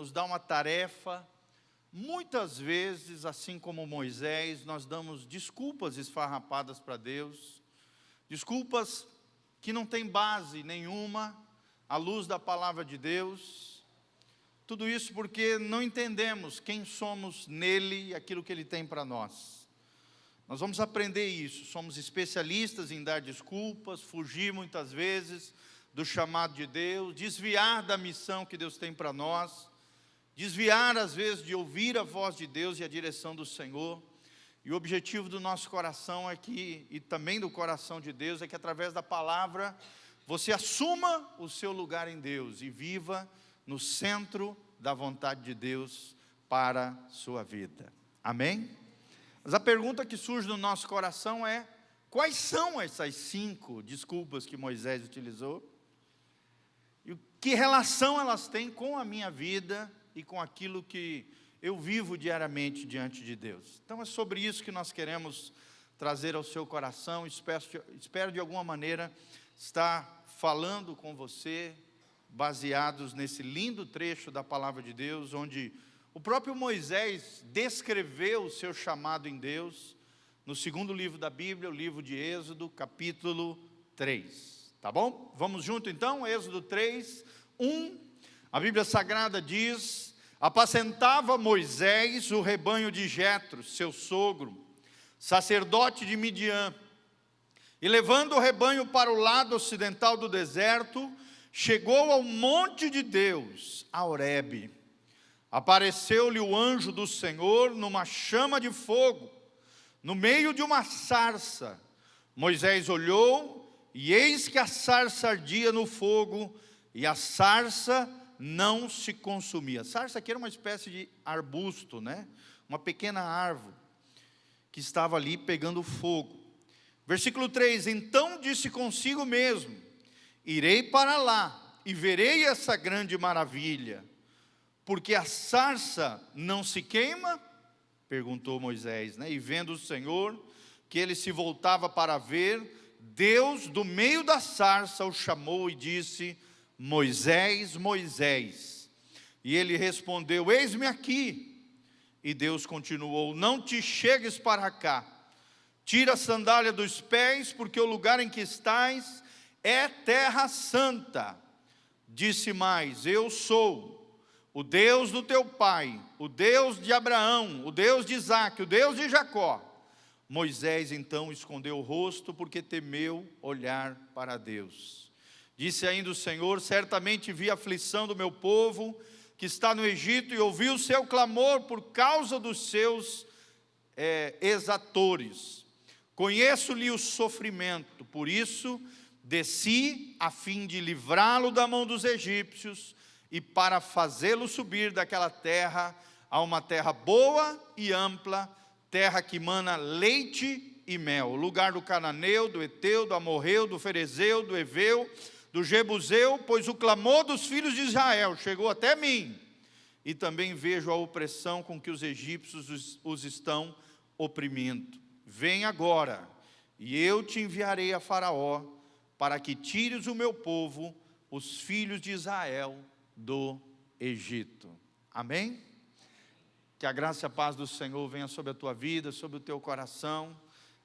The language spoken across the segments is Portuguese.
nos dá uma tarefa. Muitas vezes, assim como Moisés, nós damos desculpas esfarrapadas para Deus, desculpas que não têm base nenhuma, à luz da palavra de Deus. Tudo isso porque não entendemos quem somos nele e aquilo que ele tem para nós. Nós vamos aprender isso. Somos especialistas em dar desculpas, fugir muitas vezes do chamado de Deus, desviar da missão que Deus tem para nós, desviar às vezes de ouvir a voz de Deus e a direção do Senhor. E o objetivo do nosso coração é que, e também do coração de Deus, é que através da palavra você assuma o seu lugar em Deus e viva no centro da vontade de Deus para a sua vida. Amém? Mas a pergunta que surge no nosso coração é: quais são essas 5 desculpas que Moisés utilizou? E que relação elas têm com a minha vida e com aquilo que eu vivo diariamente diante de Deus? Então é sobre isso que nós queremos trazer ao seu coração. Espero de alguma maneira estar falando com você, baseados nesse lindo trecho da palavra de Deus, onde o próprio Moisés descreveu o seu chamado em Deus, no 2º livro da Bíblia, o livro de Êxodo, capítulo 3. Tá bom? Vamos junto então, Êxodo 3, 1. A Bíblia Sagrada diz: apacentava Moisés o rebanho de Jetro, seu sogro, sacerdote de Midian, e levando o rebanho para o lado ocidental do deserto, chegou ao monte de Deus, a Horebe. Apareceu-lhe o anjo do Senhor numa chama de fogo, no meio de uma sarça. Moisés olhou, e eis que a sarça ardia no fogo, e a sarça não se consumia. A sarça aqui era uma espécie de arbusto, né? Uma pequena árvore que estava ali pegando fogo. Versículo 3: então disse consigo mesmo: irei para lá e verei essa grande maravilha, porque a sarça não se queima? Perguntou Moisés, né? E vendo o Senhor que ele se voltava para ver, Deus do meio da sarça o chamou e disse: Moisés, Moisés. E ele respondeu: eis-me aqui. E Deus continuou: não te chegues para cá, tira a sandália dos pés, porque o lugar em que estás é terra santa. Disse mais: eu sou o Deus do teu pai, o Deus de Abraão, o Deus de Isaque, o Deus de Jacó. Moisés então escondeu o rosto, porque temeu olhar para Deus. Disse ainda o Senhor: certamente vi a aflição do meu povo que está no Egito, e ouvi o seu clamor por causa dos seus exatores. Conheço-lhe o sofrimento, por isso desci a fim de livrá-lo da mão dos egípcios, e para fazê-lo subir daquela terra a uma terra boa e ampla, terra que mana leite e mel, o lugar do cananeu, do eteu, do amorreu, do ferezeu, do eveu, do jebuseu, pois o clamor dos filhos de Israel chegou até mim, e também vejo a opressão com que os egípcios os estão oprimindo. Vem agora, e eu te enviarei a Faraó, para que tires o meu povo, os filhos de Israel, do Egito. Amém? Que a graça e a paz do Senhor venha sobre a tua vida, sobre o teu coração.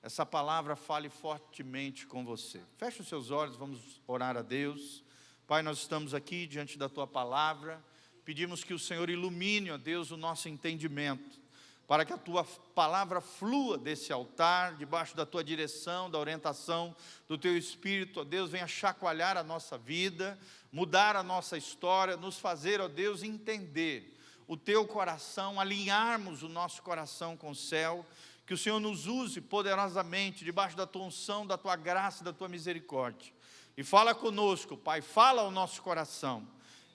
Essa palavra fale fortemente com você. Feche os seus olhos, vamos orar a Deus. Pai, nós estamos aqui diante da tua palavra. Pedimos que o Senhor ilumine, ó Deus, o nosso entendimento, para que a tua palavra flua desse altar, debaixo da tua direção, da orientação do teu Espírito. Ó Deus, venha chacoalhar a nossa vida, mudar a nossa história, nos fazer, ó Deus, entender o teu coração, alinharmos o nosso coração com o céu. Que o Senhor nos use poderosamente, debaixo da tua unção, da tua graça, da tua misericórdia. E fala conosco, Pai, fala ao nosso coração.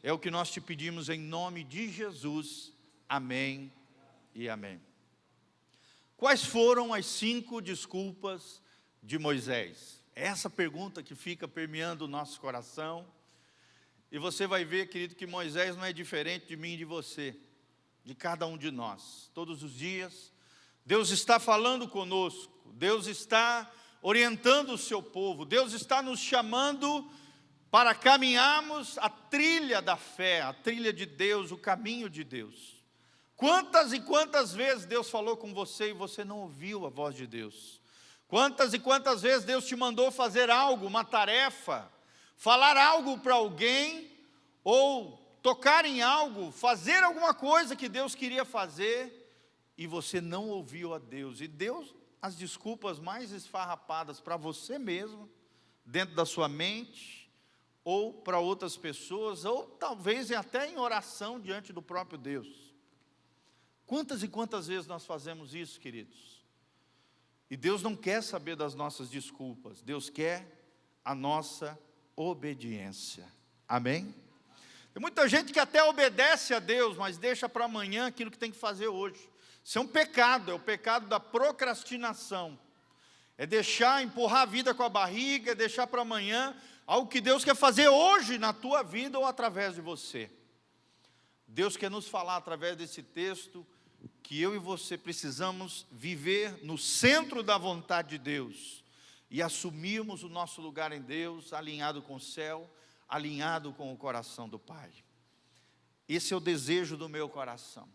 É o que nós te pedimos em nome de Jesus. Amém e amém. Quais foram as 5 desculpas de Moisés? É essa pergunta que fica permeando o nosso coração. E você vai ver, querido, que Moisés não é diferente de mim e de você, de cada um de nós. Todos os dias, Deus está falando conosco, Deus está orientando o seu povo, Deus está nos chamando para caminharmos a trilha da fé, a trilha de Deus, o caminho de Deus. Quantas e quantas vezes Deus falou com você e você não ouviu a voz de Deus? Quantas e quantas vezes Deus te mandou fazer algo, uma tarefa, falar algo para alguém, ou tocar em algo, fazer alguma coisa que Deus queria fazer, e você não ouviu a Deus, e Deus, as desculpas mais esfarrapadas para você mesmo, dentro da sua mente, ou para outras pessoas, ou talvez até em oração diante do próprio Deus. Quantas e quantas vezes nós fazemos isso, queridos? E Deus não quer saber das nossas desculpas, Deus quer a nossa obediência. Amém? Tem muita gente que até obedece a Deus, mas deixa para amanhã aquilo que tem que fazer hoje. Isso é um pecado, é o pecado da procrastinação. É deixar, empurrar a vida com a barriga, é deixar para amanhã algo que Deus quer fazer hoje na tua vida ou através de você. Deus quer nos falar através desse texto que eu e você precisamos viver no centro da vontade de Deus e assumirmos o nosso lugar em Deus, alinhado com o céu, alinhado com o coração do Pai. Esse é o desejo do meu coração.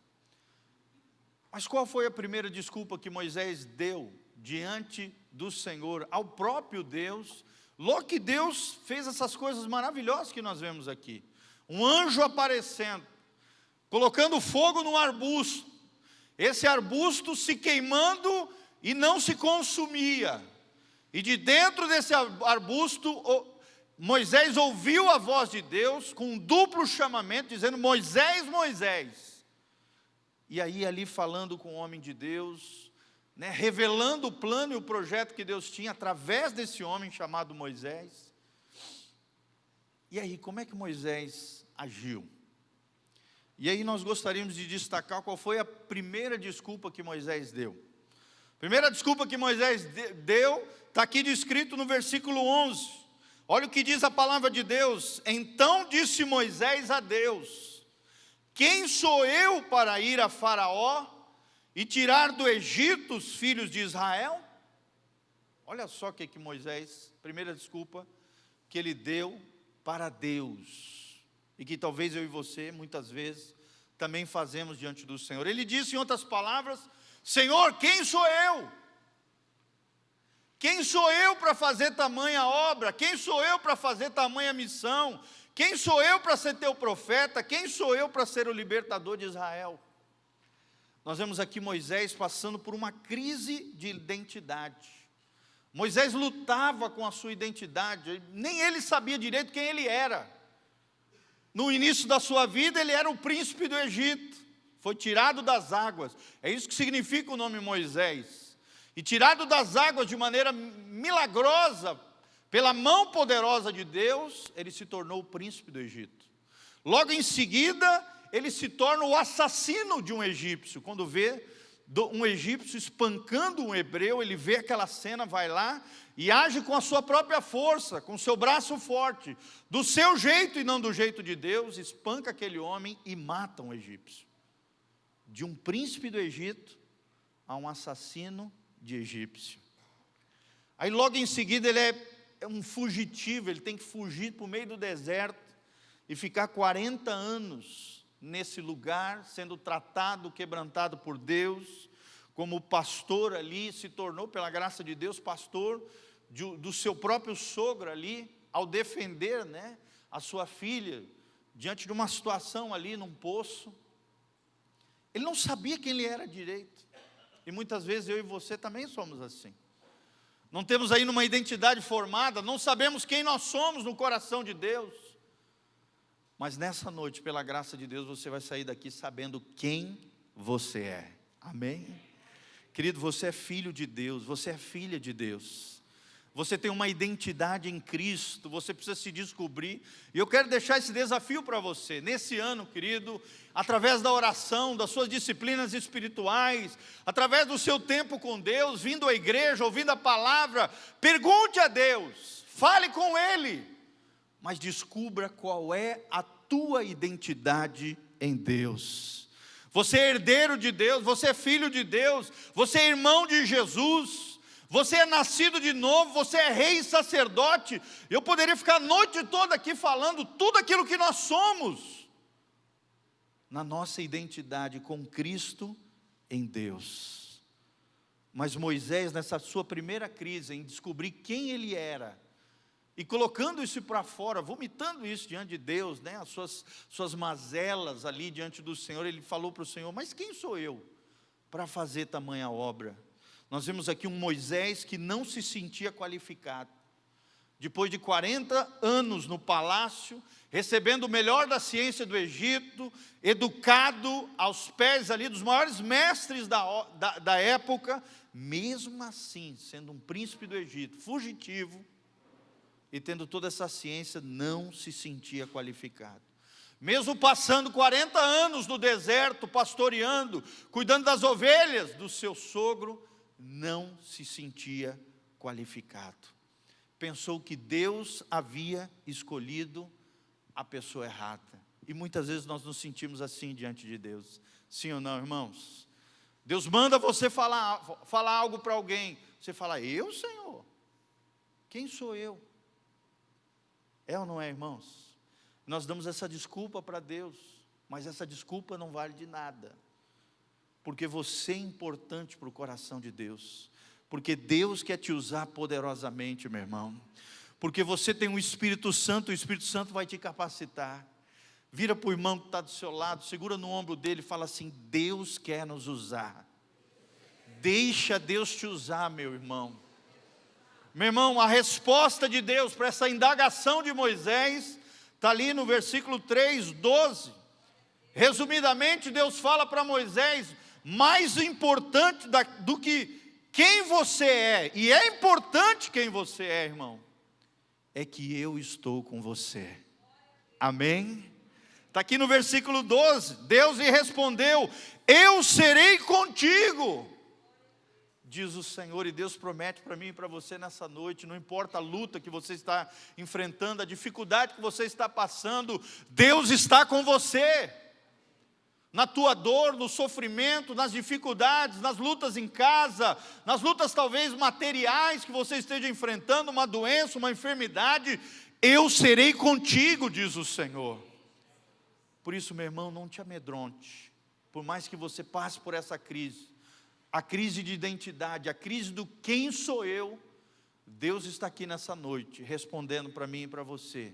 Mas qual foi a primeira desculpa que Moisés deu diante do Senhor, ao próprio Deus, logo que Deus fez essas coisas maravilhosas que nós vemos aqui? Um anjo aparecendo, colocando fogo num arbusto, esse arbusto se queimando e não se consumia, e de dentro desse arbusto, Moisés ouviu a voz de Deus, com um duplo chamamento, dizendo: Moisés, Moisés. E aí ali falando com o homem de Deus, né, revelando o plano e o projeto que Deus tinha, através desse homem chamado Moisés. E aí, como é que Moisés agiu? E aí nós gostaríamos de destacar qual foi a primeira desculpa que Moisés deu. A primeira desculpa que Moisés deu, está aqui descrito no versículo 11. Olha o que diz a palavra de Deus: então disse Moisés a Deus: quem sou eu para ir a Faraó e tirar do Egito os filhos de Israel? Olha só o que Moisés, primeira desculpa que ele deu para Deus, e que talvez eu e você, muitas vezes, também fazemos diante do Senhor. Ele disse em outras palavras: Senhor, quem sou eu? Quem sou eu para fazer tamanha obra? Quem sou eu para fazer tamanha missão? Quem sou eu para ser teu profeta? Quem sou eu para ser o libertador de Israel? Nós vemos aqui Moisés passando por uma crise de identidade. Moisés lutava com a sua identidade, nem ele sabia direito quem ele era. No início da sua vida, ele era o príncipe do Egito, foi tirado das águas, é isso que significa o nome Moisés. E tirado das águas de maneira milagrosa, pela mão poderosa de Deus, ele se tornou o príncipe do Egito. Logo em seguida, ele se torna o assassino de um egípcio. Quando vê um egípcio espancando um hebreu, ele vê aquela cena, vai lá e age com a sua própria força, com o seu braço forte, do seu jeito e não do jeito de Deus, espanca aquele homem e mata um egípcio. De um príncipe do Egito a um assassino de egípcio. Aí logo em seguida ele é um fugitivo, ele tem que fugir para o meio do deserto e ficar 40 anos nesse lugar, sendo tratado, quebrantado por Deus, como pastor ali, se tornou, pela graça de Deus, pastor do seu próprio sogro ali, ao defender, né, a sua filha, diante de uma situação ali num poço. Ele não sabia quem ele era direito, e muitas vezes eu e você também somos assim. Não temos ainda uma identidade formada, não sabemos quem nós somos no coração de Deus. Mas nessa noite, pela graça de Deus, você vai sair daqui sabendo quem você é. Amém? Querido, você é filho de Deus, você é filha de Deus. Você tem uma identidade em Cristo, você precisa se descobrir. E eu quero deixar esse desafio para você, nesse ano, querido, através da oração, das suas disciplinas espirituais, através do seu tempo com Deus, vindo à igreja, ouvindo a palavra, pergunte a Deus, fale com Ele, mas descubra qual é a tua identidade em Deus. Você é herdeiro de Deus, você é filho de Deus, você é irmão de Jesus. Você é nascido de novo, você é rei e sacerdote. Eu poderia ficar a noite toda aqui falando tudo aquilo que nós somos, na nossa identidade com Cristo em Deus. Mas Moisés, nessa sua primeira crise, em descobrir quem ele era, e colocando isso para fora, vomitando isso diante de Deus, né, as suas mazelas ali diante do Senhor, ele falou para o Senhor: mas quem sou eu para fazer tamanha obra? Nós vemos aqui um Moisés que não se sentia qualificado. Depois de 40 anos no palácio, recebendo o melhor da ciência do Egito, educado aos pés ali dos maiores mestres da época, mesmo assim, sendo um príncipe do Egito, fugitivo, e tendo toda essa ciência, não se sentia qualificado. Mesmo passando 40 anos no deserto, pastoreando, cuidando das ovelhas do seu sogro, não se sentia qualificado. Pensou que Deus havia escolhido a pessoa errada. E muitas vezes nós nos sentimos assim diante de Deus. Sim ou não, irmãos? Deus manda você falar algo para alguém. Você fala: eu, Senhor? Quem sou eu? É ou não é, irmãos? Nós damos essa desculpa para Deus, mas essa desculpa não vale de nada, porque você é importante para o coração de Deus, porque Deus quer te usar poderosamente, meu irmão, porque você tem um Espírito Santo, o Espírito Santo vai te capacitar. Vira para o irmão que está do seu lado, segura no ombro dele e fala assim: Deus quer nos usar. Deixa Deus te usar, meu irmão. Meu irmão, a resposta de Deus para essa indagação de Moisés está ali no versículo 3, 12. Resumidamente, Deus fala para Moisés: mais importante do que quem você é, e é importante quem você é, irmão, é que eu estou com você. Amém? Está aqui no versículo 12, Deus lhe respondeu: eu serei contigo, diz o Senhor. E Deus promete para mim e para você nessa noite, não importa a luta que você está enfrentando, a dificuldade que você está passando, Deus está com você. Na tua dor, no sofrimento, nas dificuldades, nas lutas em casa, nas lutas talvez materiais que você esteja enfrentando, uma doença, uma enfermidade, eu serei contigo, diz o Senhor. Por isso, meu irmão, não te amedronte, por mais que você passe por essa crise, a crise de identidade, a crise do quem sou eu, Deus está aqui nessa noite, respondendo para mim e para você: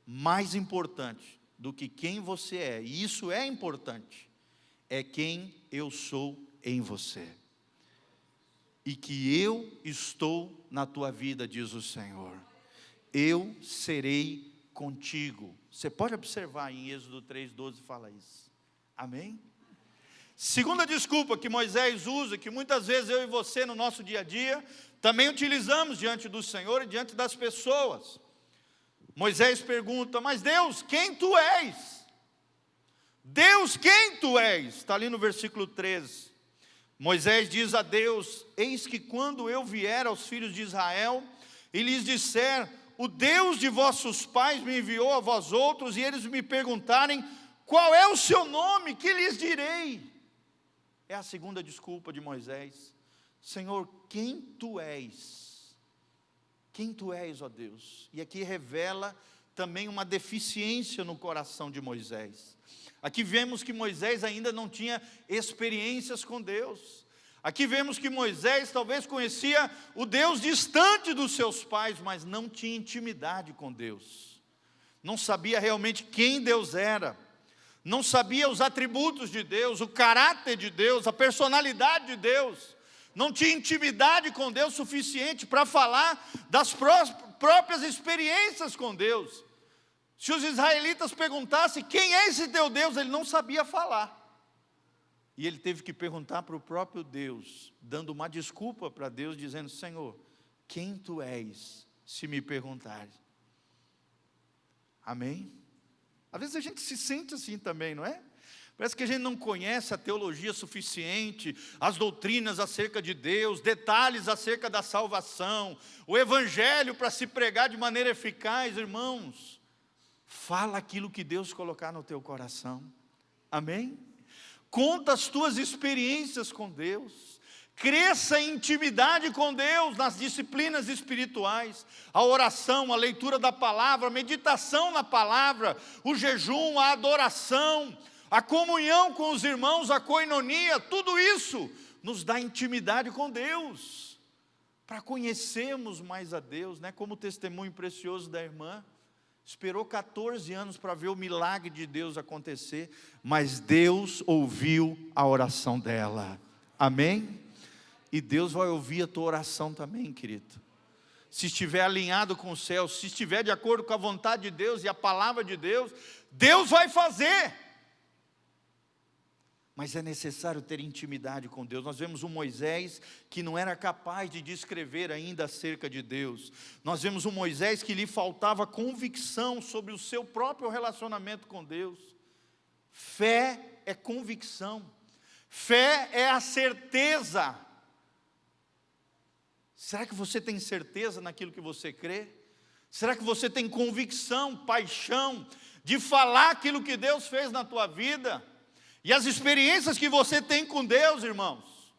mais importante do que quem você é, e isso é importante, é quem eu sou em você, e que eu estou na tua vida, diz o Senhor. Eu serei contigo. Você pode observar em Êxodo 3:12 fala isso. Amém? Segunda desculpa que Moisés usa, que muitas vezes eu e você no nosso dia a dia também utilizamos diante do Senhor e diante das pessoas. Moisés pergunta: mas Deus, quem tu és? Deus, quem tu és? Está ali no versículo 13. Moisés diz a Deus: eis que quando eu vier aos filhos de Israel e lhes disser: o Deus de vossos pais me enviou a vós outros, e eles me perguntarem: qual é o seu nome? Que lhes direi? É a segunda desculpa de Moisés. Senhor, quem tu és? Quem tu és, ó Deus? E aqui revela também uma deficiência no coração de Moisés. Aqui vemos que Moisés ainda não tinha experiências com Deus. Aqui vemos que Moisés talvez conhecia o Deus distante dos seus pais, mas não tinha intimidade com Deus. Não sabia realmente quem Deus era. Não sabia os atributos de Deus, o caráter de Deus, a personalidade de Deus. Não tinha intimidade com Deus suficiente para falar das próprias experiências com Deus. Se os israelitas perguntassem: quem é esse teu Deus? Ele não sabia falar. E ele teve que perguntar para o próprio Deus, dando uma desculpa para Deus, dizendo: Senhor, quem tu és, se me perguntares? Amém? Às vezes a gente se sente assim também, não é? Parece que a gente não conhece a teologia suficiente, as doutrinas acerca de Deus, detalhes acerca da salvação, o evangelho para se pregar de maneira eficaz. Irmãos, fala aquilo que Deus colocar no teu coração. Amém? Conta as tuas experiências com Deus. Cresça em intimidade com Deus, nas disciplinas espirituais, a oração, a leitura da palavra, a meditação na palavra, o jejum, a adoração, a comunhão com os irmãos, a koinonia, tudo isso nos dá intimidade com Deus, para conhecermos mais a Deus, né? Como o testemunho precioso da irmã, esperou 14 anos para ver o milagre de Deus acontecer, mas Deus ouviu a oração dela, amém? E Deus vai ouvir a tua oração também, querido. Se estiver alinhado com o céu, se estiver de acordo com a vontade de Deus e a palavra de Deus, Deus vai fazer. Mas é necessário ter intimidade com Deus. Nós vemos um Moisés que não era capaz de descrever ainda acerca de Deus. Nós vemos um Moisés que lhe faltava convicção sobre o seu próprio relacionamento com Deus. Fé é convicção. Fé é a certeza. Será que você tem certeza naquilo que você crê? Será que você tem convicção, paixão de falar aquilo que Deus fez na tua vida? E as experiências que você tem com Deus, irmãos?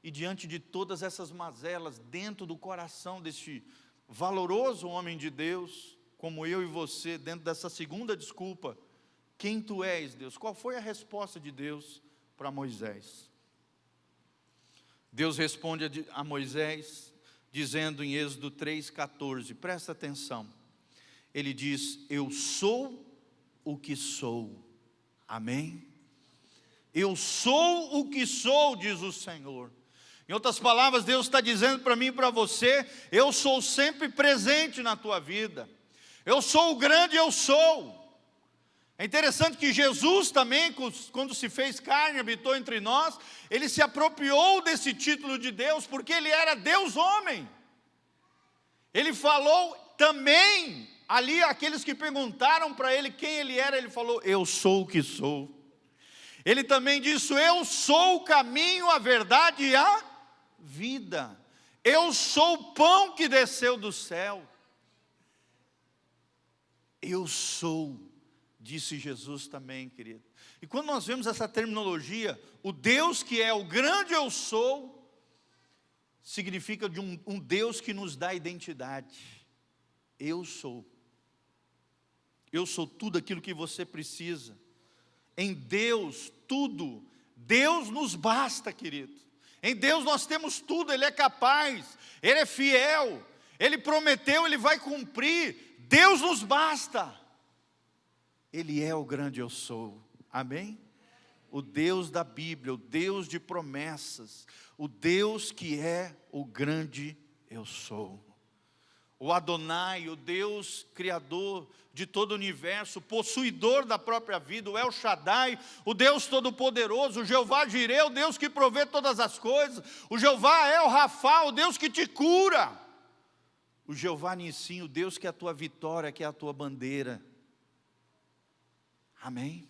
E diante de todas essas mazelas dentro do coração desse valoroso homem de Deus, como eu e você, dentro dessa segunda desculpa, quem tu és, Deus? Qual foi a resposta de Deus para Moisés? Deus responde a Moisés, dizendo em Êxodo 3,14, presta atenção, ele diz, eu sou o que sou, amém? Eu sou o que sou, diz o Senhor. Em outras palavras, Deus está dizendo para mim e para você, eu sou sempre presente na tua vida, eu sou o grande eu sou. É interessante que Jesus também, quando se fez carne, habitou entre nós, ele se apropriou desse título de Deus, porque ele era Deus homem. Ele falou também, ali aqueles que perguntaram para ele quem ele era, ele falou, eu sou o que sou. Ele também disse, eu sou o caminho, a verdade e a vida. Eu sou o pão que desceu do céu. Eu sou, disse Jesus também, querido. E quando nós vemos essa terminologia, o Deus que é o grande eu sou, significa de um Deus que nos dá identidade. Eu sou. Eu sou tudo aquilo que você precisa. Em Deus, tudo. Deus nos basta, querido. Em Deus nós temos tudo, Ele é capaz, Ele é fiel, Ele prometeu, Ele vai cumprir. Deus nos basta. Ele é o grande eu sou, amém? O Deus da Bíblia, o Deus de promessas, o Deus que é o grande eu sou. O Adonai, o Deus criador de todo o universo, possuidor da própria vida, o El Shaddai, o Deus todo-poderoso, o Jeová Jireh, o Deus que provê todas as coisas, o Jeová El Rafa, o Deus que te cura, o Jeová Nissim, o Deus que é a tua vitória, que é a tua bandeira. Amém?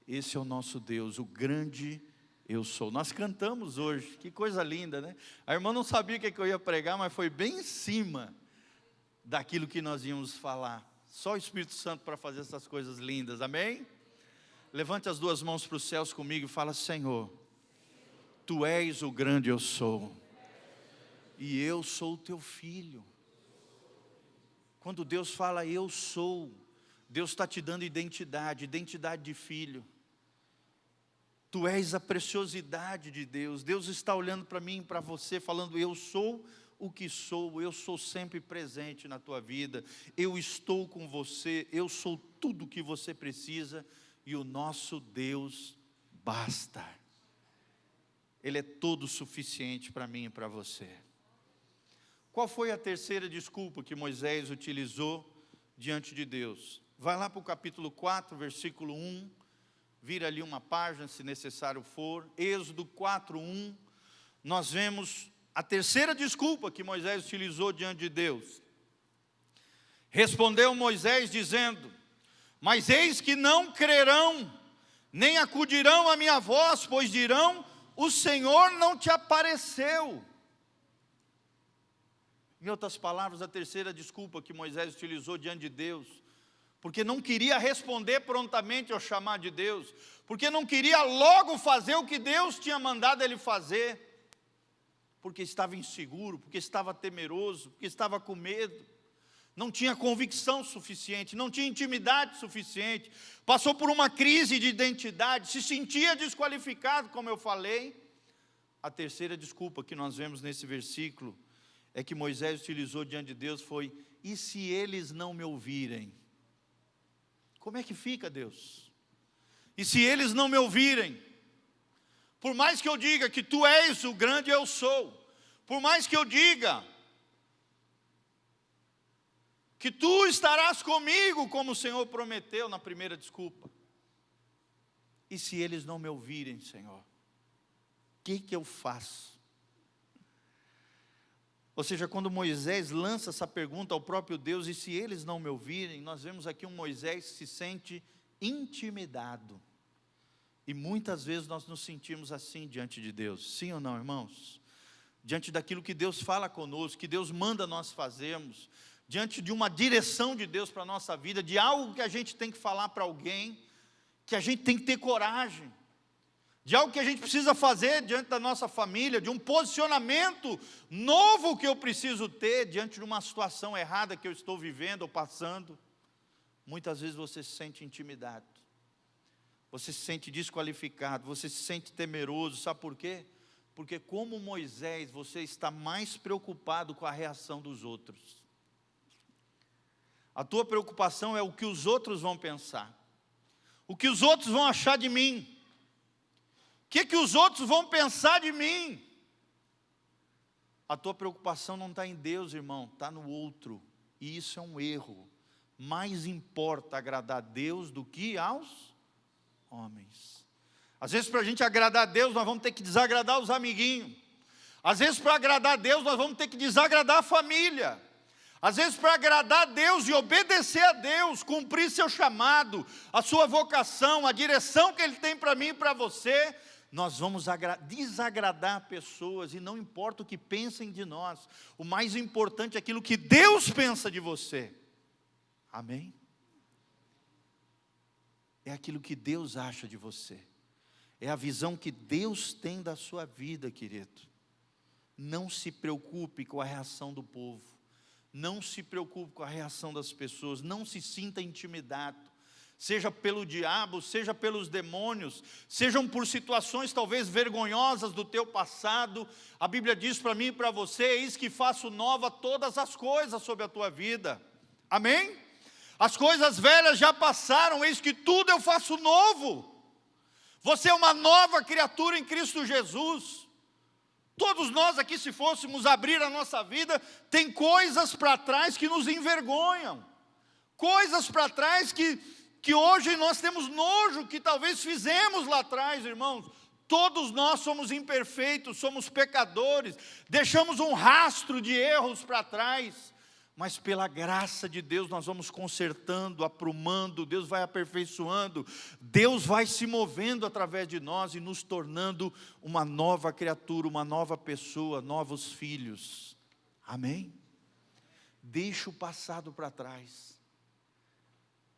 Esse é o nosso Deus, o grande eu sou. Nós cantamos hoje, que coisa linda, né? A irmã não sabia o que eu ia pregar, mas foi bem em cima daquilo que nós íamos falar. Só o Espírito Santo para fazer essas coisas lindas, amém? Levante as duas mãos para os céus comigo e fala, Senhor, Tu és o grande eu sou, e eu sou o Teu filho. Quando Deus fala eu sou, Deus está te dando identidade de filho. Tu és a preciosidade de Deus. Deus está olhando para mim e para você, falando, eu sou o que sou, eu sou sempre presente na tua vida, eu estou com você, eu sou tudo o que você precisa, e o nosso Deus basta. Ele é todo suficiente para mim e para você. Qual foi a terceira desculpa que Moisés utilizou diante de Deus? Vai lá para o capítulo 4, versículo 1, vira ali uma página, se necessário for, Êxodo 4:1, nós vemos a terceira desculpa que Moisés utilizou diante de Deus. Respondeu Moisés dizendo, mas eis que não crerão, nem acudirão à minha voz, pois dirão, o Senhor não te apareceu. Em outras palavras, a terceira desculpa que Moisés utilizou diante de Deus porque não queria responder prontamente ao chamado de Deus, porque não queria logo fazer o que Deus tinha mandado ele fazer, porque estava inseguro, porque estava temeroso, porque estava com medo, não tinha convicção suficiente, não tinha intimidade suficiente, passou por uma crise de identidade, se sentia desqualificado, como eu falei. A terceira desculpa que nós vemos nesse versículo é que Moisés utilizou diante de Deus foi: e se eles não me ouvirem? Como é que fica, Deus? E se eles não me ouvirem? Por mais que eu diga que tu és o grande eu sou, por mais que eu diga que tu estarás comigo, como o Senhor prometeu na primeira desculpa, e se eles não me ouvirem, Senhor, o que eu faço? Ou seja, quando Moisés lança essa pergunta ao próprio Deus, e se eles não me ouvirem, nós vemos aqui um Moisés que se sente intimidado. E muitas vezes nós nos sentimos assim diante de Deus, sim ou não, irmãos? Diante daquilo que Deus fala conosco, que Deus manda nós fazermos, diante de uma direção de Deus para a nossa vida, de algo que a gente tem que falar para alguém, que a gente tem que ter coragem, de algo que a gente precisa fazer diante da nossa família, de um posicionamento novo que eu preciso ter diante de uma situação errada que eu estou vivendo ou passando. Muitas vezes você se sente intimidado, você se sente desqualificado, você se sente temeroso, sabe por quê? Porque como Moisés, você está mais preocupado com a reação dos outros. A tua preocupação é o que os outros vão pensar, o que os outros vão achar de mim, o que os outros vão pensar de mim. A tua preocupação não está em Deus, irmão, está no outro, e isso é um erro. Mais importa agradar a Deus do que aos homens. Às vezes para a gente agradar a Deus, nós vamos ter que desagradar os amiguinhos. Às vezes para agradar a Deus, nós vamos ter que desagradar a família. Às vezes para agradar a Deus e obedecer a Deus, cumprir seu chamado, a sua vocação, a direção que Ele tem para mim e para você, nós vamos desagradar pessoas, e não importa o que pensem de nós, o mais importante é aquilo que Deus pensa de você. Amém? É aquilo que Deus acha de você, é a visão que Deus tem da sua vida, querido. Não se preocupe com a reação do povo, não se preocupe com a reação das pessoas, não se sinta intimidado, seja pelo diabo, seja pelos demônios, sejam por situações talvez vergonhosas do teu passado. A Bíblia diz para mim e para você: eis que faço nova todas as coisas sobre a tua vida. Amém? As coisas velhas já passaram, eis que tudo eu faço novo. Você é uma nova criatura em Cristo Jesus. Todos nós aqui, se fôssemos abrir a nossa vida, tem coisas para trás que nos envergonham, coisas para trás que hoje nós temos nojo, que talvez fizemos lá atrás, irmãos. Todos nós somos imperfeitos, somos pecadores, deixamos um rastro de erros para trás, mas pela graça de Deus nós vamos consertando, aprumando, Deus vai aperfeiçoando, Deus vai se movendo através de nós e nos tornando uma nova criatura, uma nova pessoa, novos filhos. Amém? Deixa o passado para trás,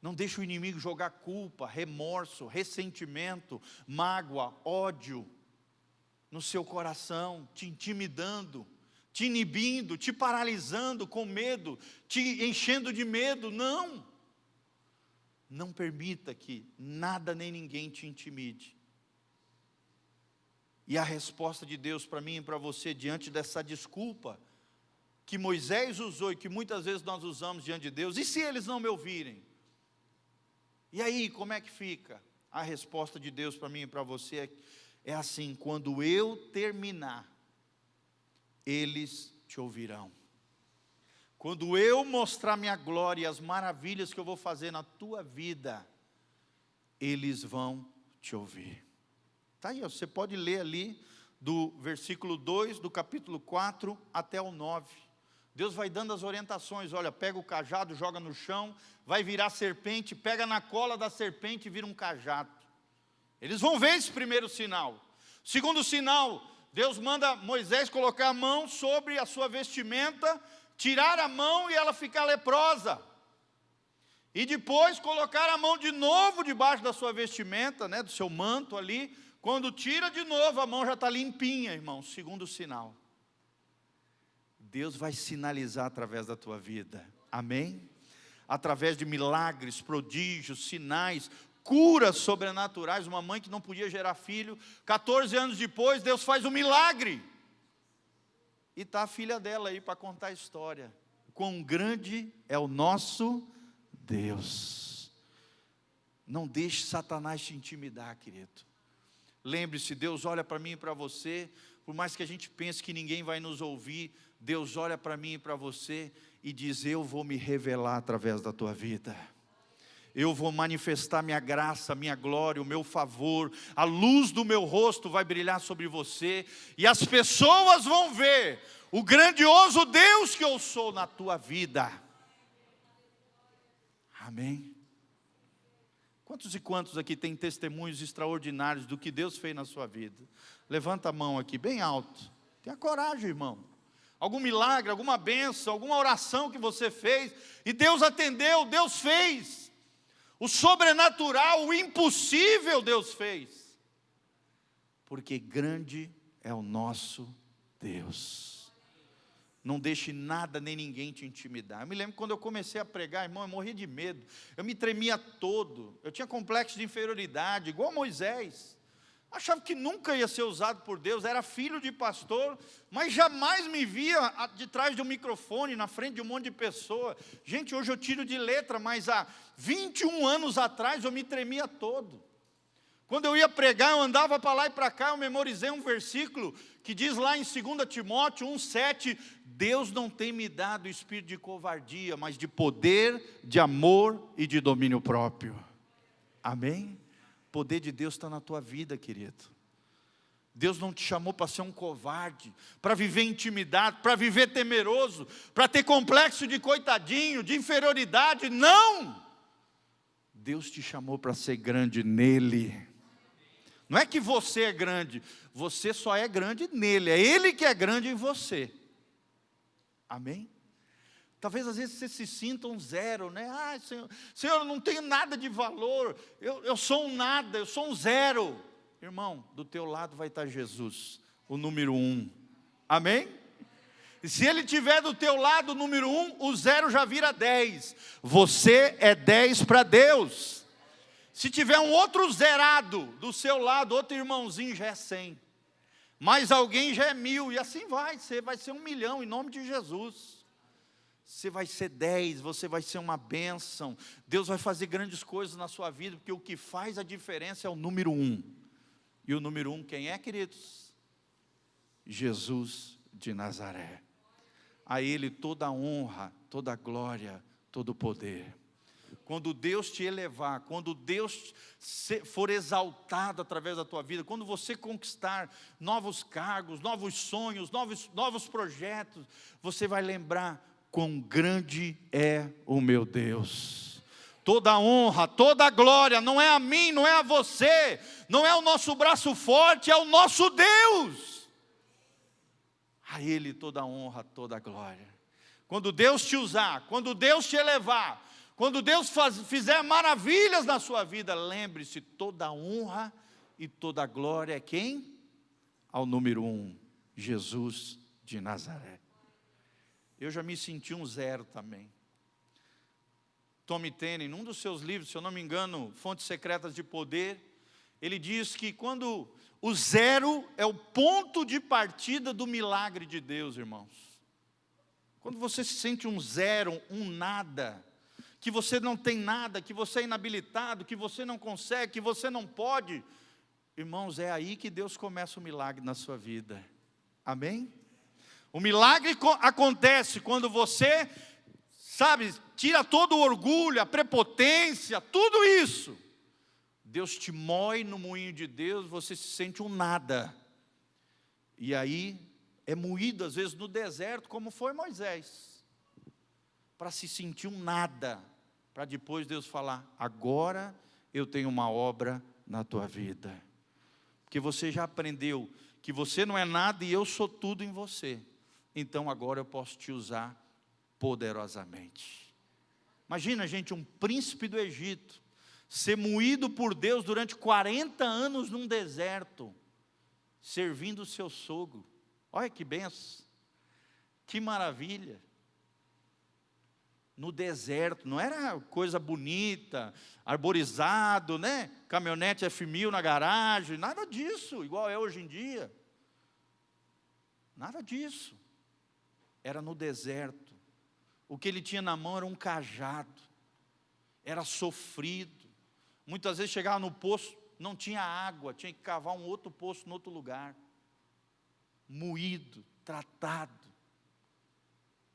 não deixa o inimigo jogar culpa, remorso, ressentimento, mágoa, ódio no seu coração, te intimidando, te inibindo, te paralisando com medo, te enchendo de medo. Não permita que nada nem ninguém te intimide. E a resposta de Deus para mim e para você, diante dessa desculpa que Moisés usou e que muitas vezes nós usamos diante de Deus: e se eles não me ouvirem? E aí, como é que fica? A resposta de Deus para mim e para você é assim: quando eu terminar, eles te ouvirão. Quando eu mostrar minha glória e as maravilhas que eu vou fazer na tua vida, eles vão te ouvir. Está aí, você pode ler ali do versículo 2, do capítulo 4 até o 9. Deus vai dando as orientações: olha, pega o cajado, joga no chão, vai virar serpente, pega na cola da serpente e vira um cajado. Eles vão ver esse primeiro sinal. Segundo sinal, Deus manda Moisés colocar a mão sobre a sua vestimenta, tirar a mão e ela ficar leprosa. E depois colocar a mão de novo debaixo da sua vestimenta, né, do seu manto ali. Quando tira de novo, a mão já está limpinha, irmão. Segundo sinal. Deus vai sinalizar através da tua vida. Amém? Através de milagres, prodígios, sinais, curas sobrenaturais. Uma mãe que não podia gerar filho, 14 anos depois, Deus faz um milagre. E está a filha dela aí para contar a história. Quão grande é o nosso Deus. Não deixe Satanás te intimidar, querido. Lembre-se, Deus olha para mim e para você. Por mais que a gente pense que ninguém vai nos ouvir, Deus olha para mim e para você e diz: eu vou me revelar através da tua vida. Eu vou manifestar minha graça, minha glória, o meu favor. A luz do meu rosto vai brilhar sobre você. E as pessoas vão ver o grandioso Deus que eu sou na tua vida. Amém? Quantos e quantos aqui têm testemunhos extraordinários do que Deus fez na sua vida? Levanta a mão aqui, bem alto. Tenha coragem, irmão. Algum milagre, alguma bênção, alguma oração que você fez, e Deus atendeu, Deus fez. O sobrenatural, o impossível Deus fez. Porque grande é o nosso Deus. Não deixe nada nem ninguém te intimidar. Eu me lembro quando eu comecei a pregar, irmão, eu morria de medo. Eu me tremia todo. Eu tinha complexo de inferioridade, igual Moisés. Achava que nunca ia ser usado por Deus. Era filho de pastor, mas jamais me via de trás de um microfone, na frente de um monte de pessoa. Gente, hoje eu tiro de letra, mas há 21 anos atrás eu me tremia todo. Quando eu ia pregar, eu andava para lá e para cá, eu memorizei um versículo que diz lá em 2 Timóteo 1,7, Deus não tem me dado espírito de covardia, mas de poder, de amor e de domínio próprio. Amém? O poder de Deus está na tua vida, querido. Deus não te chamou para ser um covarde, para viver intimidado, para viver temeroso, para ter complexo de coitadinho, de inferioridade, não! Deus te chamou para ser grande nele. Não é que você é grande, você só é grande nele, é ele que é grande em você. Amém? Talvez às vezes você se sinta um zero, né? Ah, Senhor, eu não tenho nada de valor, eu sou um nada, eu sou um zero. Irmão, do teu lado vai estar Jesus, o número 1. Amém? E se ele estiver do teu lado, o número 1, o zero já vira 10. Você é 10 para Deus. Se tiver um outro zerado do seu lado, outro irmãozinho já é 100. Mais alguém já é 1000, e assim vai. Você vai ser 1 milhão em nome de Jesus. Você vai ser 10, você vai ser uma bênção. Deus vai fazer grandes coisas na sua vida, porque o que faz a diferença é o número 1. E o número 1 quem é, queridos? Jesus de Nazaré. A Ele toda a honra, toda a glória, todo o poder. Quando Deus te elevar, quando Deus for exaltado através da tua vida, quando você conquistar novos cargos, novos sonhos, novos projetos, você vai lembrar quão grande é o meu Deus. Toda a honra, toda a glória, não é a mim, não é a você, não é o nosso braço forte, é o nosso Deus. A Ele toda a honra, toda a glória. Quando Deus te usar, quando Deus te elevar, quando Deus fizer maravilhas na sua vida, lembre-se, toda a honra e toda a glória é quem? Ao número 1, Jesus de Nazaré. Eu já me senti um zero também. Tommy Tenney, num dos seus livros, se eu não me engano, Fontes Secretas de Poder, ele diz que quando o zero é o ponto de partida do milagre de Deus, irmãos. Quando você se sente um zero, um nada, que você não tem nada, que você é inabilitado, que você não consegue, que você não pode, irmãos, é aí que Deus começa o milagre na sua vida. Amém? O milagre acontece quando você, sabe, tira todo o orgulho, a prepotência, tudo isso. Deus te moe no moinho de Deus, você se sente um nada. E aí é moído às vezes no deserto, como foi Moisés, para se sentir um nada, para depois Deus falar, agora eu tenho uma obra na tua vida. Porque você já aprendeu que você não é nada e eu sou tudo em você. Então agora eu posso te usar poderosamente. Imagina, gente, um príncipe do Egito, ser moído por Deus durante 40 anos num deserto, servindo o seu sogro. Olha que benção, que maravilha. No deserto, não era coisa bonita, arborizado, né? Caminhonete F1000 na garagem, nada disso, igual é hoje em dia. Nada disso. Era no deserto. O que ele tinha na mão era um cajado. Era sofrido. Muitas vezes chegava no poço, não tinha água, tinha que cavar um outro poço em outro lugar. Moído, tratado.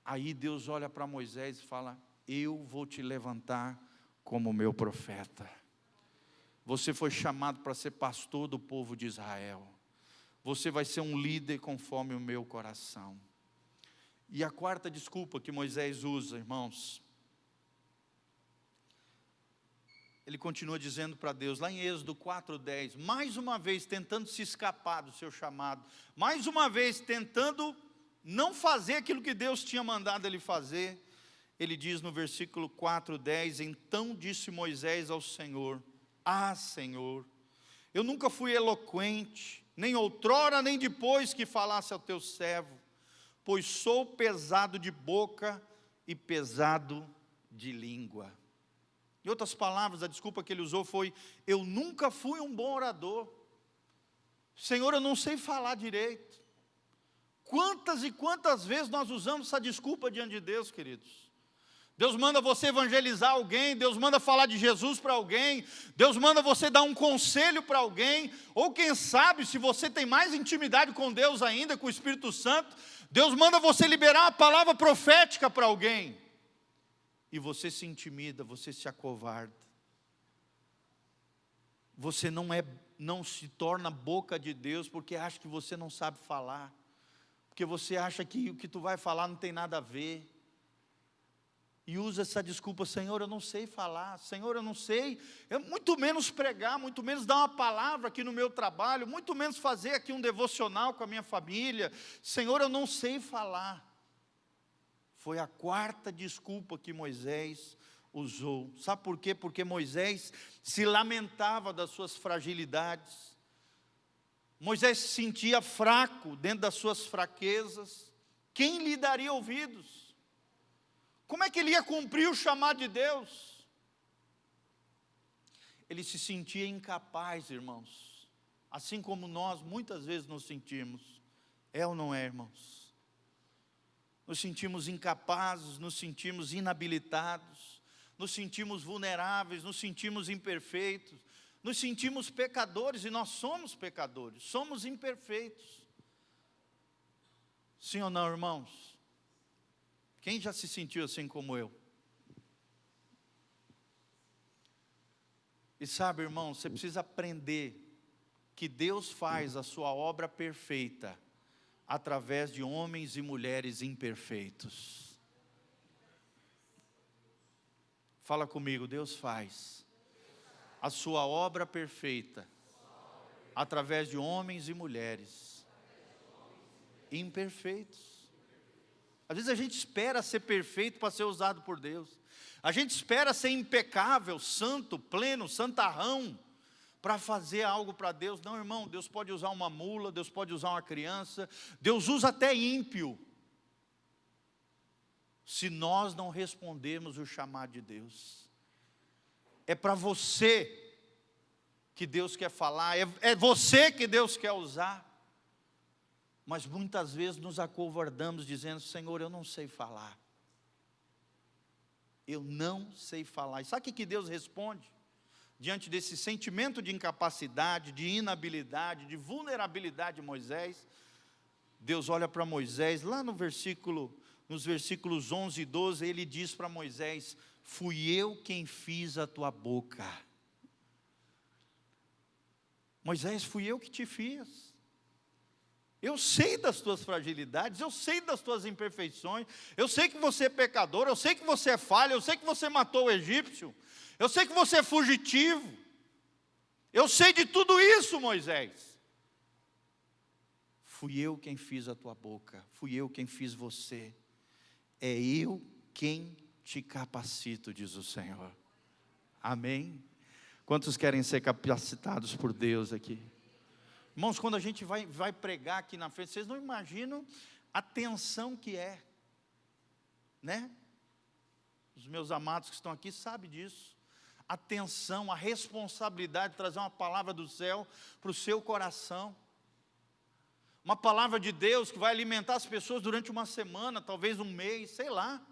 Aí Deus olha para Moisés e fala: eu vou te levantar como meu profeta. Você foi chamado para ser pastor do povo de Israel. Você vai ser um líder conforme o meu coração. E a quarta desculpa que Moisés usa, irmãos, ele continua dizendo para Deus, lá em Êxodo 4:10, mais uma vez tentando se escapar do seu chamado, mais uma vez tentando não fazer aquilo que Deus tinha mandado ele fazer. Ele diz no versículo 4:10, então disse Moisés ao Senhor: ah, Senhor, eu nunca fui eloquente, nem outrora nem depois que falasse ao teu servo, pois sou pesado de boca e pesado de língua. Em outras palavras, a desculpa que ele usou foi: eu nunca fui um bom orador. Senhor, eu não sei falar direito. Quantas e quantas vezes nós usamos essa desculpa diante de Deus, queridos? Deus manda você evangelizar alguém, Deus manda falar de Jesus para alguém, Deus manda você dar um conselho para alguém, ou quem sabe, se você tem mais intimidade com Deus ainda, com o Espírito Santo, Deus manda você liberar uma palavra profética para alguém, e você se intimida, você se acovarda, você não se torna boca de Deus, porque acha que você não sabe falar, porque você acha que o que tu vai falar não tem nada a ver, e usa essa desculpa: Senhor, eu não sei falar, Senhor, eu não sei, muito menos pregar, muito menos dar uma palavra aqui no meu trabalho, muito menos fazer aqui um devocional com a minha família, Senhor, eu não sei falar. Foi a quarta desculpa que Moisés usou. Sabe por quê? Porque Moisés se lamentava das suas fragilidades, Moisés se sentia fraco dentro das suas fraquezas. Quem lhe daria ouvidos? Como é que ele ia cumprir o chamado de Deus? Ele se sentia incapaz, irmãos, assim como nós muitas vezes nos sentimos. É ou não é, irmãos? Nos sentimos incapazes, nos sentimos inabilitados, nos sentimos vulneráveis, nos sentimos imperfeitos, nos sentimos pecadores, e nós somos pecadores, somos imperfeitos. Sim ou não, irmãos? Quem já se sentiu assim como eu? E sabe, irmão, você precisa aprender que Deus faz a sua obra perfeita através de homens e mulheres imperfeitos. Fala comigo, Deus faz a sua obra perfeita através de homens e mulheres imperfeitos. Às vezes a gente espera ser perfeito para ser usado por Deus. A gente espera ser impecável, santo, pleno, santarrão, para fazer algo para Deus. Não, irmão, Deus pode usar uma mula, Deus pode usar uma criança, Deus usa até ímpio, se nós não respondermos o chamado de Deus. É para você que Deus quer falar, é você que Deus quer usar. Mas muitas vezes nos acovardamos dizendo: Senhor, eu não sei falar. Eu não sei falar. E sabe o que Deus responde? Diante desse sentimento de incapacidade, de inabilidade, de vulnerabilidade de Moisés, Deus olha para Moisés, lá nos versículos 11 e 12, ele diz para Moisés: fui eu quem fiz a tua boca. Moisés, fui eu que te fiz. Eu sei das tuas fragilidades, eu sei das tuas imperfeições, eu sei que você é pecador, eu sei que você é falho, eu sei que você matou o egípcio, eu sei que você é fugitivo, eu sei de tudo isso, Moisés. Fui eu quem fiz a tua boca, fui eu quem fiz você, é eu quem te capacito, diz o Senhor. Amém? Quantos querem ser capacitados por Deus aqui? Irmãos, quando a gente vai pregar aqui na frente, vocês não imaginam a tensão que é, né? Os meus amados que estão aqui sabem disso. A tensão, a responsabilidade de trazer uma palavra do céu para o seu coração. Uma palavra de Deus que vai alimentar as pessoas durante uma semana, talvez um mês, sei lá.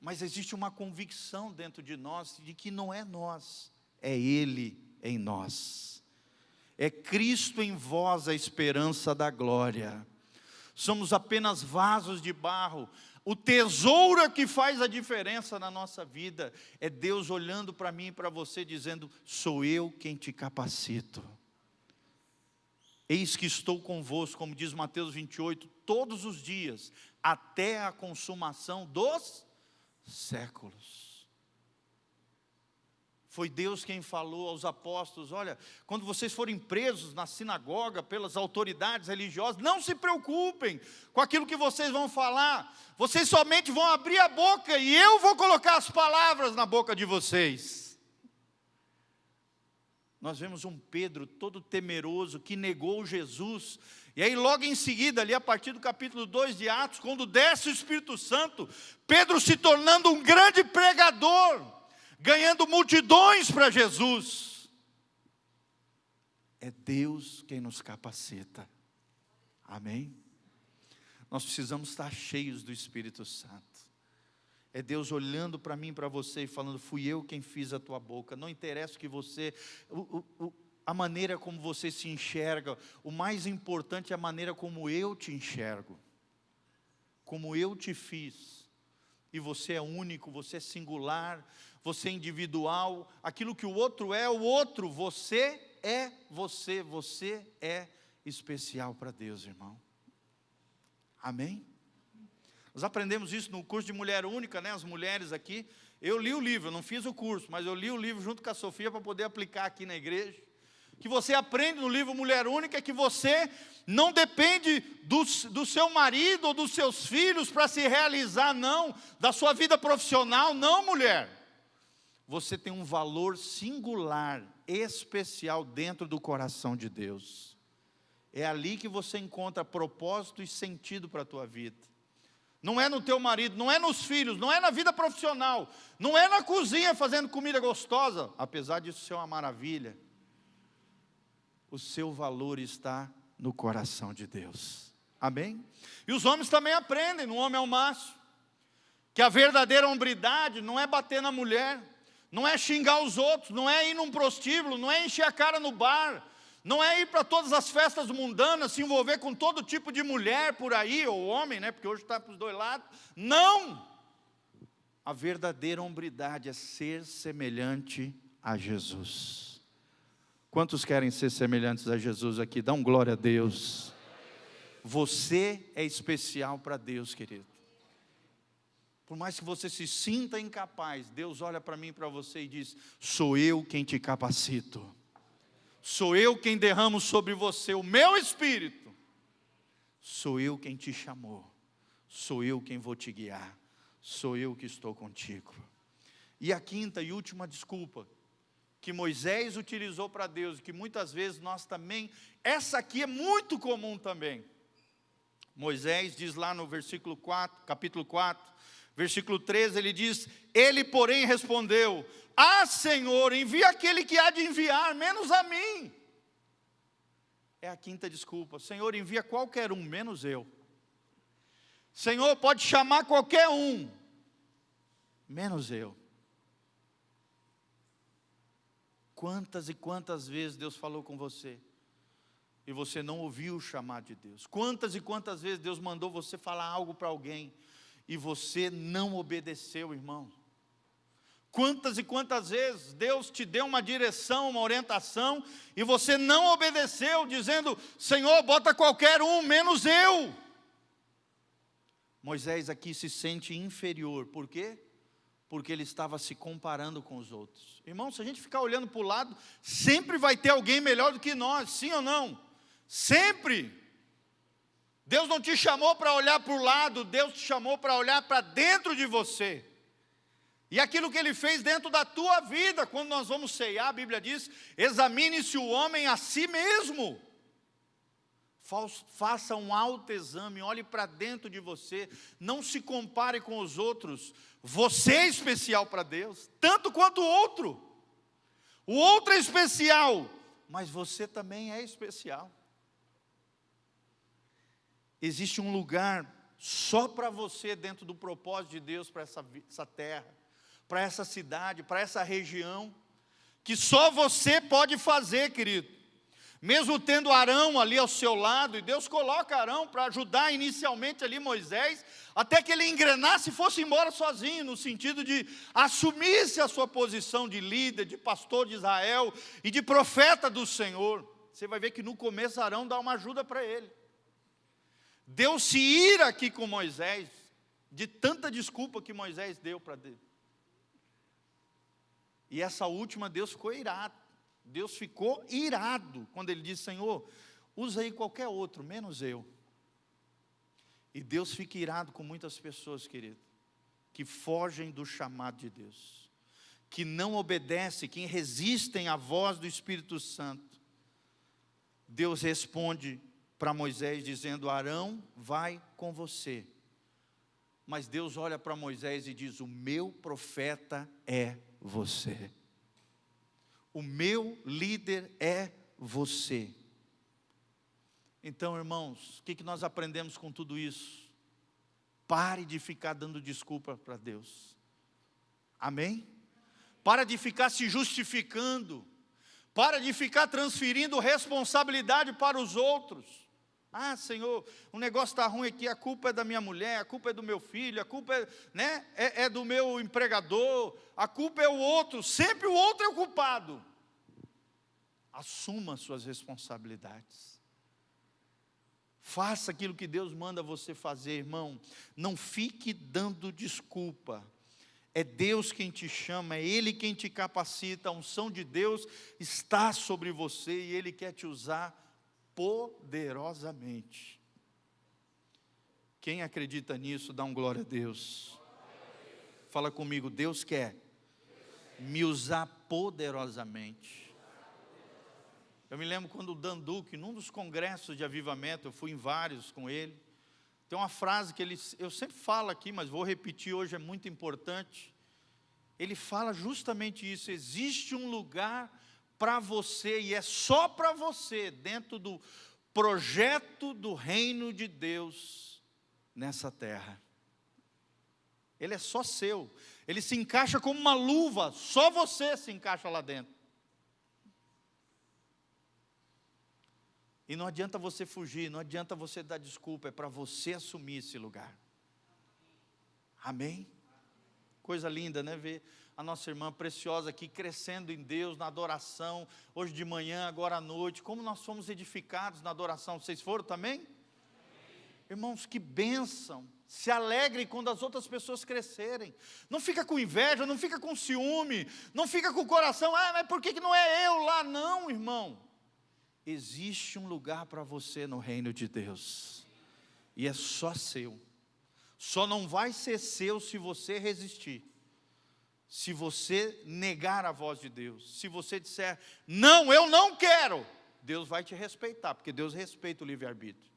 Mas existe uma convicção dentro de nós, de que não é nós, é Ele em nós. É Cristo em vós a esperança da glória. Somos apenas vasos de barro. O tesouro que faz a diferença na nossa vida é Deus olhando para mim e para você, dizendo: sou eu quem te capacito. Eis que estou convosco, como diz Mateus 28, todos os dias, até a consumação dos séculos. Foi Deus quem falou aos apóstolos: olha, quando vocês forem presos na sinagoga pelas autoridades religiosas, não se preocupem com aquilo que vocês vão falar, vocês somente vão abrir a boca e eu vou colocar as palavras na boca de vocês. Nós vemos um Pedro todo temeroso, que negou Jesus, e aí logo em seguida, ali a partir do capítulo 2 de Atos, quando desce o Espírito Santo, Pedro se tornando um grande pregador, ganhando multidões para Jesus. É Deus quem nos capacita. Amém? Nós precisamos estar cheios do Espírito Santo. É Deus olhando para mim e para você e falando: fui eu quem fiz a tua boca. Não interessa que você, a maneira como você se enxerga, o mais importante é a maneira como eu te enxergo, como eu te fiz. E você é único, você é singular, você é individual. Aquilo que o outro é, o outro. Você é você. Você é especial para Deus, irmão. Amém? Nós aprendemos isso no curso de Mulher Única, né? As mulheres aqui. Eu li o livro, eu não fiz o curso, mas eu li o livro junto com a Sofia para poder aplicar aqui na igreja. Que você aprende no livro Mulher Única é que você não depende do seu marido ou dos seus filhos para se realizar, não. Da sua vida profissional, não, mulher. Você tem um valor singular, especial dentro do coração de Deus. É ali que você encontra propósito e sentido para a tua vida. Não é no teu marido, não é nos filhos, não é na vida profissional, não é na cozinha fazendo comida gostosa, apesar disso ser uma maravilha. O seu valor está no coração de Deus. Amém? E os homens também aprendem, no Homem ao Macho, que a verdadeira hombridade não é bater na mulher, não é xingar os outros, não é ir num prostíbulo, não é encher a cara no bar, não é ir para todas as festas mundanas, se envolver com todo tipo de mulher por aí, ou homem, né? Porque hoje está para os dois lados. Não! A verdadeira hombridade é ser semelhante a Jesus. Quantos querem ser semelhantes a Jesus aqui? Dá um glória a Deus. Você é especial para Deus, querido. Por mais que você se sinta incapaz, Deus olha para mim e para você e diz: sou eu quem te capacito. Sou eu quem derramo sobre você o meu Espírito. Sou eu quem te chamou. Sou eu quem vou te guiar. Sou eu que estou contigo. E a quinta e última desculpa que Moisés utilizou para Deus, que muitas vezes nós também, essa aqui é muito comum também. Moisés diz lá no versículo 4, capítulo 4, versículo 13, ele diz: ele porém respondeu: ah, Senhor, envia aquele que há de enviar, menos a mim. É a quinta desculpa. Senhor, envia qualquer um, menos eu. Senhor, pode chamar qualquer um, menos eu. Quantas e quantas vezes Deus falou com você e você não ouviu o chamado de Deus? Quantas e quantas vezes Deus mandou você falar algo para alguém e você não obedeceu, irmão? Quantas e quantas vezes Deus te deu uma direção, uma orientação, e você não obedeceu, dizendo: Senhor, bota qualquer um, menos eu. Moisés aqui se sente inferior. Por quê? Porque ele estava se comparando com os outros. Irmão, se a gente ficar olhando para o lado, sempre vai ter alguém melhor do que nós, sim ou não? Sempre. Deus não te chamou para olhar para o lado, Deus te chamou para olhar para dentro de você. E aquilo que Ele fez dentro da tua vida, quando nós vamos ceiar, a Bíblia diz, examine-se o homem a si mesmo. Faça um autoexame, olhe para dentro de você, não se compare com os outros. Você é especial para Deus, tanto quanto o outro. O outro é especial, mas você também é especial. Existe um lugar só para você dentro do propósito de Deus para essa terra, para essa cidade, para essa região, que só você pode fazer, querido. Mesmo tendo Arão ali ao seu lado, e Deus coloca Arão para ajudar inicialmente ali Moisés, até que ele engrenasse e fosse embora sozinho, no sentido de assumisse a sua posição de líder, de pastor de Israel e de profeta do Senhor. Você vai ver que no começo Arão dá uma ajuda para ele. Deus se ira aqui com Moisés, de tanta desculpa que Moisés deu para Deus. E essa última Deus ficou irado. Deus ficou irado quando Ele disse, Senhor, usa aí qualquer outro, menos eu. E Deus fica irado com muitas pessoas, querido, que fogem do chamado de Deus, que não obedecem, que resistem à voz do Espírito Santo. Deus responde para Moisés dizendo, Arão vai com você. Mas Deus olha para Moisés e diz, o meu profeta é você. O meu líder é você. Então, irmãos, o que nós aprendemos com tudo isso? Pare de ficar dando desculpa para Deus. Amém? Para de ficar se justificando. Para de ficar transferindo responsabilidade para os outros. Ah, Senhor, o negócio está ruim aqui, a culpa é da minha mulher, a culpa é do meu filho, a culpa é do meu empregador, a culpa é o outro, sempre o outro é o culpado. Assuma suas responsabilidades. Faça aquilo que Deus manda você fazer, irmão. Não fique dando desculpa. É Deus quem te chama, é Ele quem te capacita, a unção de Deus está sobre você e Ele quer te usar poderosamente. Quem acredita nisso, dá um glória a Deus. Fala comigo, Deus quer me usar poderosamente. Eu me lembro quando o Dan Duque, num dos congressos de avivamento, eu fui em vários com ele, tem uma frase que eu sempre falo aqui, mas vou repetir hoje, é muito importante. Ele fala justamente isso, existe um lugar para você, e é só para você, dentro do projeto do reino de Deus, nessa terra. Ele é só seu, ele se encaixa como uma luva, só você se encaixa lá dentro. E não adianta você fugir, não adianta você dar desculpa, é para você assumir esse lugar. Amém? Coisa linda, né? Ver a nossa irmã preciosa aqui crescendo em Deus, na adoração, hoje de manhã, agora à noite, como nós fomos edificados na adoração, vocês foram também? Amém. Irmãos, que bênção, se alegrem quando as outras pessoas crescerem, não fica com inveja, não fica com ciúme, não fica com o coração, mas por que não é eu lá? Não, irmão, existe um lugar para você no reino de Deus, e é só seu, só não vai ser seu se você resistir. Se você negar a voz de Deus, se você disser, não, eu não quero, Deus vai te respeitar, porque Deus respeita o livre-arbítrio.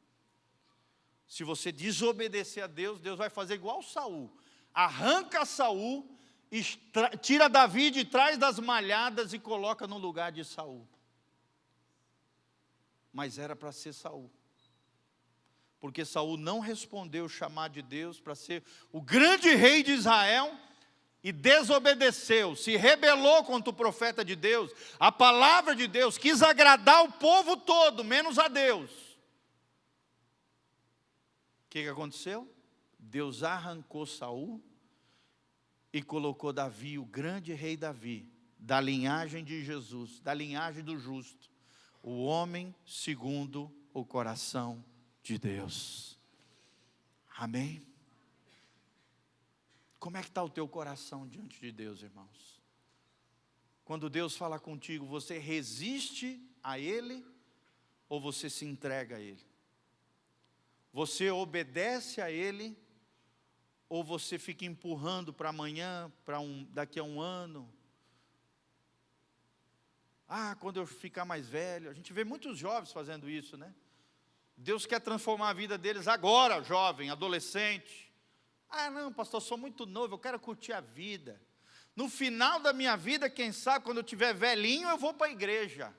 Se você desobedecer a Deus, Deus vai fazer igual Saul, arranca Saul, tira Davi de trás das malhadas e coloca no lugar de Saul. Mas era para ser Saul, porque Saul não respondeu o chamado de Deus para ser o grande rei de Israel, e desobedeceu, se rebelou contra o profeta de Deus, a palavra de Deus, quis agradar o povo todo, menos a Deus. O que aconteceu? Deus arrancou Saul e colocou Davi, o grande rei Davi, da linhagem de Jesus, da linhagem do justo, o homem segundo o coração de Deus. Amém? Como é que está o teu coração diante de Deus, irmãos? Quando Deus fala contigo, você resiste a Ele ou você se entrega a Ele? Você obedece a Ele, ou você fica empurrando para amanhã, daqui a um ano? Quando eu ficar mais velho. A gente vê muitos jovens fazendo isso, né? Deus quer transformar a vida deles agora, jovem, adolescente. Não, pastor, eu sou muito novo, eu quero curtir a vida. No final da minha vida, quem sabe, quando eu estiver velhinho, eu vou para a igreja.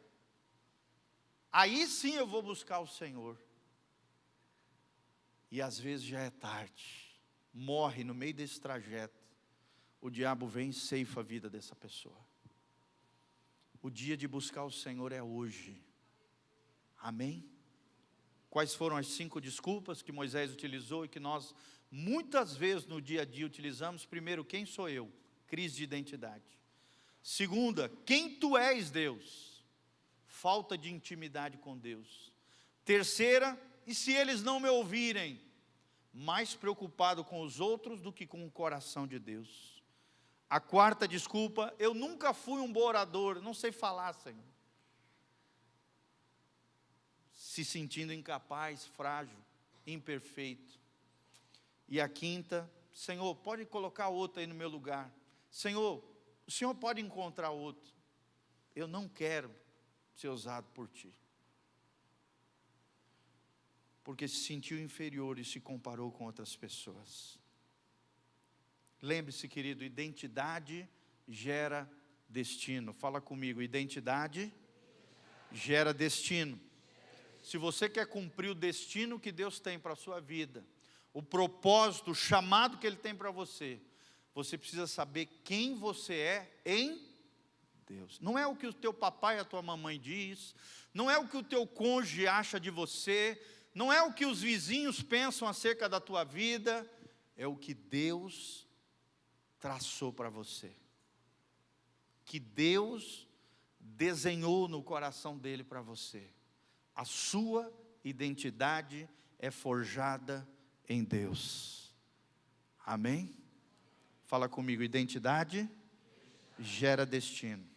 Aí sim eu vou buscar o Senhor. E às vezes já é tarde. Morre no meio desse trajeto. O diabo vem e ceifa a vida dessa pessoa. O dia de buscar o Senhor é hoje. Amém? Quais foram as 5 desculpas que Moisés utilizou e que nós muitas vezes no dia a dia utilizamos? Primeiro, quem sou eu? Crise de identidade. Segunda, quem tu és, Deus? Falta de intimidade com Deus. Terceira, e se eles não me ouvirem? Mais preocupado com os outros do que com o coração de Deus. A quarta desculpa, eu nunca fui um bom orador, não sei falar, Senhor. Se sentindo incapaz, frágil, imperfeito. E a quinta, Senhor, pode colocar outro aí no meu lugar. Senhor, o Senhor pode encontrar outro. Eu não quero ser usado por Ti. Porque se sentiu inferior e se comparou com outras pessoas. Lembre-se, querido, identidade gera destino. Fala comigo, identidade gera destino. Se você quer cumprir o destino que Deus tem para a sua vida, o propósito, o chamado que Ele tem para você, você precisa saber quem você é em Deus. Não é o que o teu papai e a tua mamãe diz, não é o que o teu cônjuge acha de você, não é o que os vizinhos pensam acerca da tua vida, é o que Deus traçou para você, que Deus desenhou no coração dele para você. A sua identidade é forjada em Deus. Amém? Fala comigo, identidade gera destino.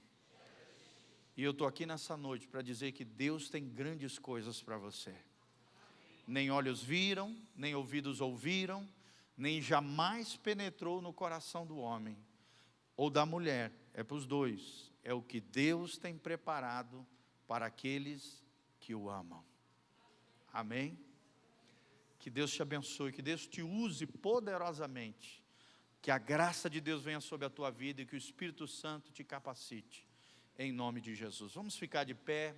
E eu estou aqui nessa noite para dizer que Deus tem grandes coisas para você. Nem olhos viram, nem ouvidos ouviram, nem jamais penetrou no coração do homem ou da mulher, é para os dois. É o que Deus tem preparado para aqueles que o amam. Amém? Que Deus te abençoe, que Deus te use poderosamente, que a graça de Deus venha sobre a tua vida e que o Espírito Santo te capacite, em nome de Jesus. Vamos ficar de pé,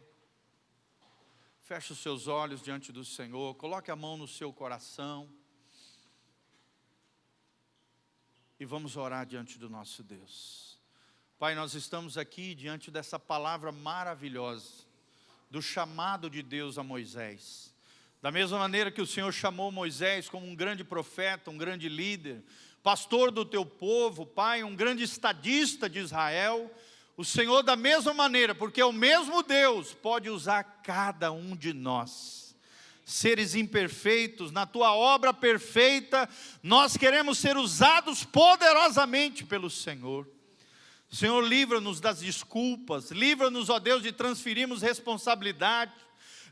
feche os seus olhos diante do Senhor, coloque a mão no seu coração e vamos orar diante do nosso Deus. Pai, nós estamos aqui diante dessa palavra maravilhosa, do chamado de Deus a Moisés. Da mesma maneira que o Senhor chamou Moisés como um grande profeta, um grande líder, pastor do teu povo, Pai, um grande estadista de Israel, o Senhor da mesma maneira, porque o mesmo Deus pode usar cada um de nós, seres imperfeitos, na tua obra perfeita, nós queremos ser usados poderosamente pelo Senhor. Senhor, livra-nos das desculpas, livra-nos, ó Deus, de transferirmos responsabilidade,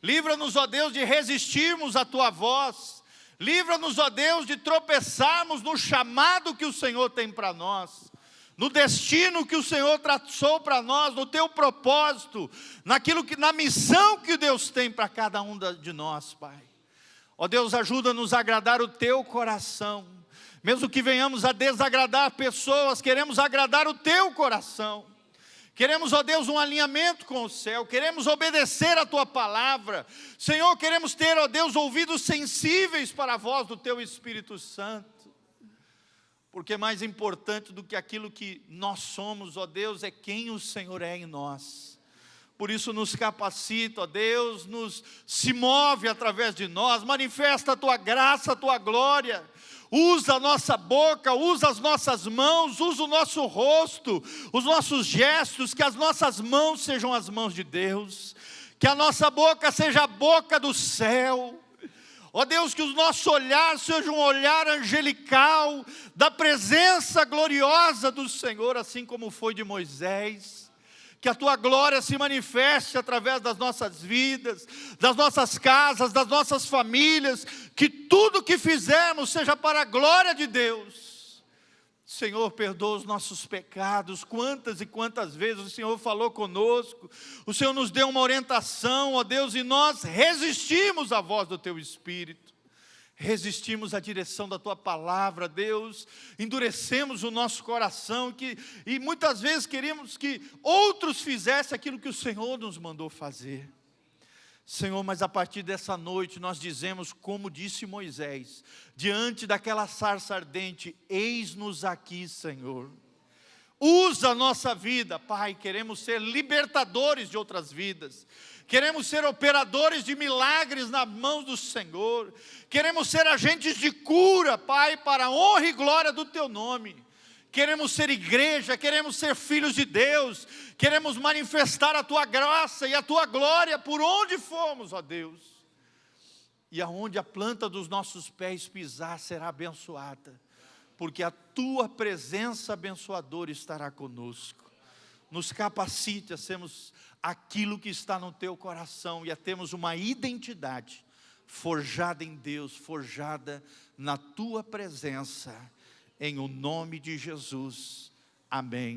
livra-nos, ó Deus, de resistirmos à tua voz, livra-nos, ó Deus, de tropeçarmos no chamado que o Senhor tem para nós, no destino que o Senhor traçou para nós, no teu propósito, na missão que Deus tem para cada um de nós, Pai. Ó Deus, ajuda-nos a agradar o teu coração, mesmo que venhamos a desagradar pessoas, queremos agradar o teu coração. Queremos, ó Deus, um alinhamento com o céu, queremos obedecer a tua palavra. Senhor, queremos ter, ó Deus, ouvidos sensíveis para a voz do teu Espírito Santo. Porque mais importante do que aquilo que nós somos, ó Deus, é quem o Senhor é em nós. Por isso nos capacita, ó Deus, se move através de nós, manifesta a tua graça, a tua glória. Usa a nossa boca, usa as nossas mãos, usa o nosso rosto, os nossos gestos, que as nossas mãos sejam as mãos de Deus, que a nossa boca seja a boca do céu. Ó Deus, que o nosso olhar seja um olhar angelical, da presença gloriosa do Senhor, assim como foi de Moisés. que a tua glória se manifeste através das nossas vidas, das nossas casas, das nossas famílias, que tudo que fizermos seja para a glória de Deus. Senhor, perdoa os nossos pecados. Quantas e quantas vezes o Senhor falou conosco, o Senhor nos deu uma orientação, ó Deus, e nós resistimos à voz do Teu Espírito, resistimos à direção da Tua palavra, Deus, endurecemos o nosso coração, e muitas vezes queríamos que outros fizessem aquilo que o Senhor nos mandou fazer. Senhor, mas a partir dessa noite nós dizemos, como disse Moisés, diante daquela sarça ardente: eis-nos aqui, Senhor. Usa a nossa vida, Pai, queremos ser libertadores de outras vidas, queremos ser operadores de milagres nas mãos do Senhor, queremos ser agentes de cura, Pai, para a honra e glória do Teu nome. Queremos ser igreja, queremos ser filhos de Deus, queremos manifestar a Tua graça e a Tua glória por onde formos, ó Deus. E aonde a planta dos nossos pés pisar será abençoada, porque a Tua presença abençoadora estará conosco. Nos capacite a sermos aquilo que está no Teu coração e a termos uma identidade forjada em Deus, forjada na Tua presença. Em o nome de Jesus, amém.